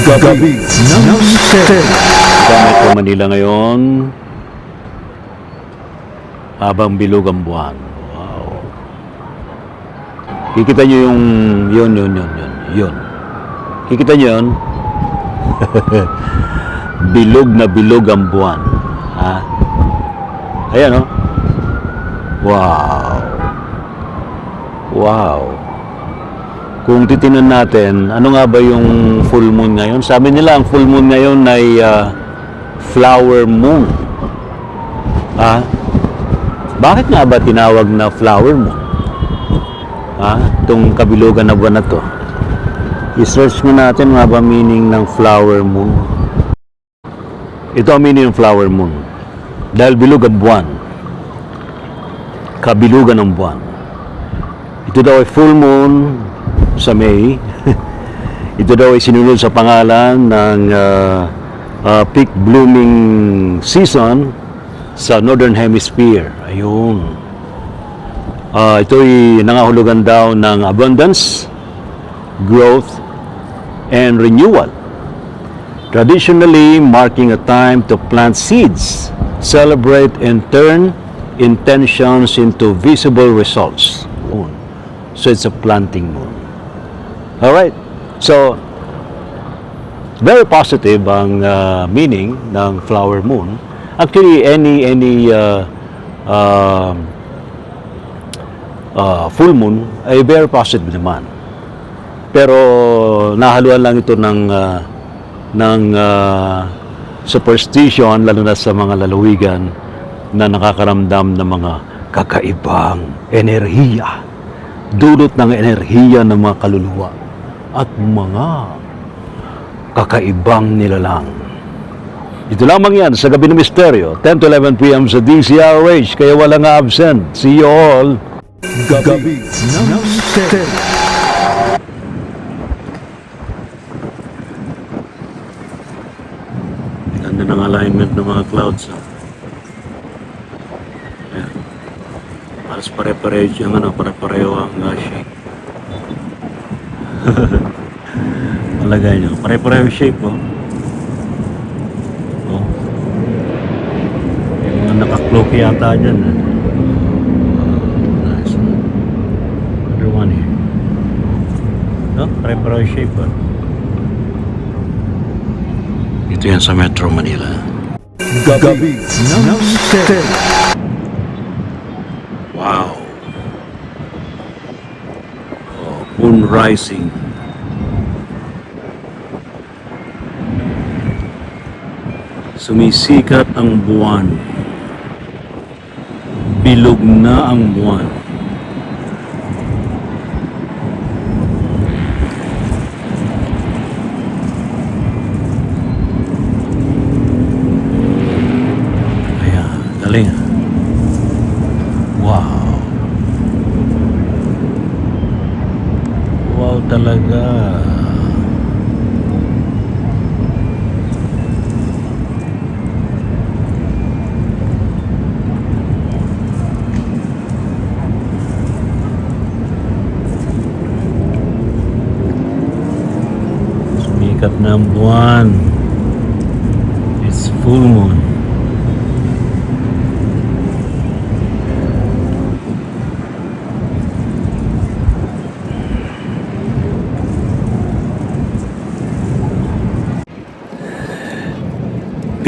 Gabi ng Misteryo. Sa Metro Manila ngayon, habang bilog ang buwan. Wow. Kikita nyo yung, yun. Kikita nyo yun? Bilog na bilog ang buwan. Ha? Ayan, oh. Wow. Wow. Kung titingnan natin, ano nga ba yung full moon ngayon? Sabi nila, ang full moon ngayon ay flower moon. Ah, bakit nga ba tinawag na flower moon? Itong kabilugan na buwan na to. I-search mo natin nga ba meaning ng flower moon. Ito ang meaning ng flower moon. Dahil bilog ang buwan. Kabilugan ng buwan. Ito daw ay full moon sa May. Ito daw ay sinunod sa pangalan ng peak blooming season sa Northern Hemisphere. Ayun. Ito ay nangahulugan daw ng abundance, growth, and renewal. Traditionally marking a time to plant seeds, celebrate, and turn intentions into visible results. So it's a planting moon. Alright, so very positive ang meaning ng flower moon. Actually, any full moon ay very positive naman. Pero nahaluan lang ito ng superstition, lalo na sa mga lalawigan na nakakaramdam ng mga kakaibang enerhiya, dulot ng enerhiya ng mga kaluluwa at mga kakaibang nilalang. Ito lamang yan sa Gabi ng Misteryo, 10 to 11 p.m. sa DCRH, kaya walang absent. See you all. Gabi ng Misteryo. Ganda ng alignment ng mga clouds. Ayan. Halos pare-pareho yung pare-pareho ang shape. Malagay nyo. Pare-pareho shape, oh. Oh. Yung mga nakakloke yata dyan, eh. Nice. Another one here. No? Pare-pareho shape, oh. Ito yan sa Metro Manila. Gabi ng Misteryo. Wow. Oh, moon rising. Sumisikat ang buwan. Bilog na ang buwan. Ayan, galing. Wow. Wow talaga. Sumikat na ang buwan. It's full moon.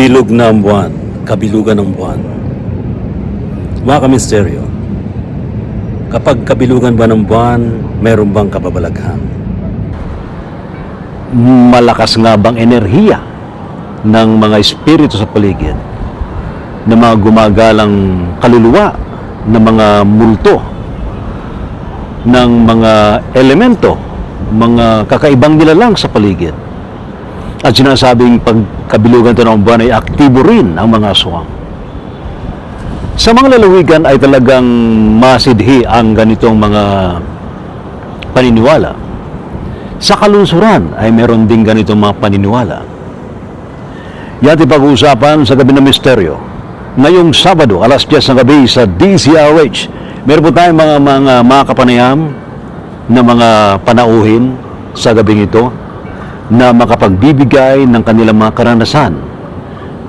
Bilog na ang buwan, kabilugan ng buwan. Mga kamisteryo, kapag kabilugan ba ng buwan, mayroon bang kababalaghan? Malakas nga bang enerhiya ng mga espiritu sa paligid, ng mga gumagalang kaluluwa, ng mga multo, ng mga elemento, mga kakaibang nilalang sa paligid? At sinasabing pagkabilugan ito ng buwan ay aktibo rin ang mga aswang. Sa mga lalawigan ay talagang masidhi ang ganitong mga paniniwala. Sa kalunsuran ay meron din ganitong mga paniniwala. Yan pag-uusapan sa Gabi ng Misteryo. Ngayong Sabado, alas 10 ng gabi sa DCRH. Meron po tayong mga kapanayam na mga panauhin sa gabing ito. na makapagbibigay ng kanilang mga karanasan,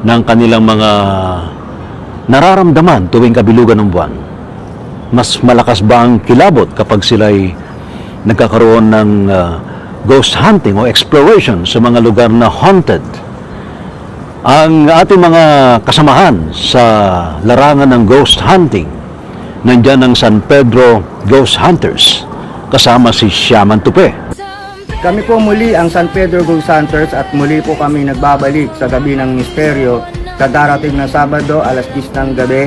ng kanilang mga nararamdaman tuwing kabilugan ng buwan. Mas malakas ba ang kilabot kapag sila'y nagkakaroon ng ghost hunting o exploration sa mga lugar na haunted? Ang ating mga kasamahan sa larangan ng ghost hunting, nandyan ang San Pedro Ghost Hunters, kasama si Shaman Tupe. Kami po muli ang San Pedro Ghost Hunters at muli po kami nagbabalik sa Gabi ng Misteryo sa darating na Sabado alas 10 ng gabi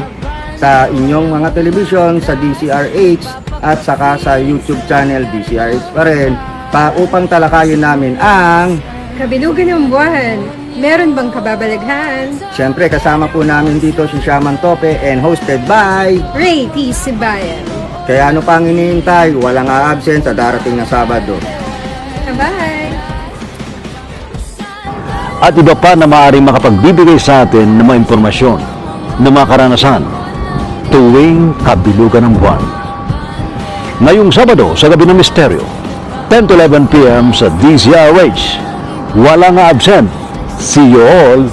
sa inyong mga telebisyon sa DCRH at saka sa YouTube channel DCRH pa rin upang talakayin namin ang Kabilugan ng buwan, meron bang kababalaghan? Siyempre kasama po namin dito si Shaman Tope and hosted by Ray T. Sibayan. kaya ano pang iniintay, walang a-absent sa darating na Sabado. Bye! At iba pa na maaaring makapagbibigay sa atin ng mga impormasyon, ng mga karanasan, tuwing kabilugan ng buwan. Ngayong Sabado sa Gabi ng Misteryo, 10 to 11 p.m. sa DCRH. Walang absent. See you all.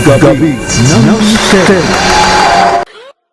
Gabi ng Misteryo.